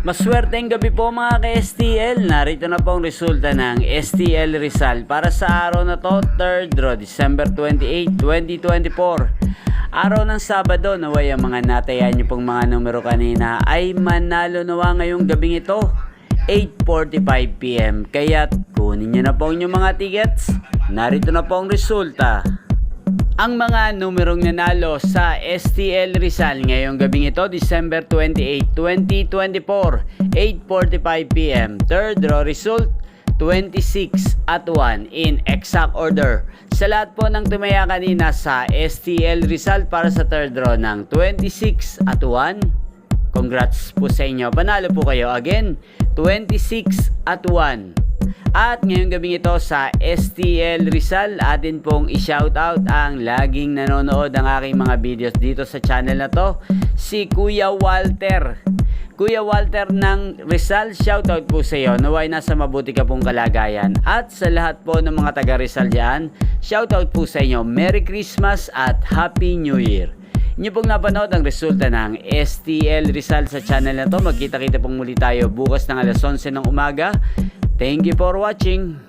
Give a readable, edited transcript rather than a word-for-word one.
Maswerteng gabi po mga ka-STL. Narito na po ang resulta ng STL Rizal para sa araw na to, 3rd draw, December 28, 2024. Araw ng Sabado, naway ang mga natayan niyo pong mga numero kanina ay manalo nawa ngayong gabing ito, 8:45 PM. Kaya kunin niyo na po ang inyong mga tickets. Narito na po ang resulta. Ang mga numerong nanalo sa STL Rizal ngayong gabing ito, December 28, 2024, 8:45 PM. Third draw result, 26 at 1 in exact order. Sa lahat po ng tumaya kanina sa STL Rizal para sa third draw ng 26 at 1, congrats po sa inyo. Panalo po kayo again, 26 at 1. At ngayong gabi ito sa STL Rizal, atin pong i-shoutout ang laging nanonood ng aking mga videos dito sa channel na to, si Kuya Walter. Kuya Walter ng Rizal, shoutout po sa iyo. Naway nasa mabuti ka pong kalagayan. At sa lahat po ng mga taga Rizal dyan, shoutout po sa inyo. Merry Christmas at Happy New Year. Inyo pong napanood ang resulta ng STL Rizal sa channel na to. Magkita-kita pong muli tayo bukas ng alas 11 ng umaga. Thank you for watching.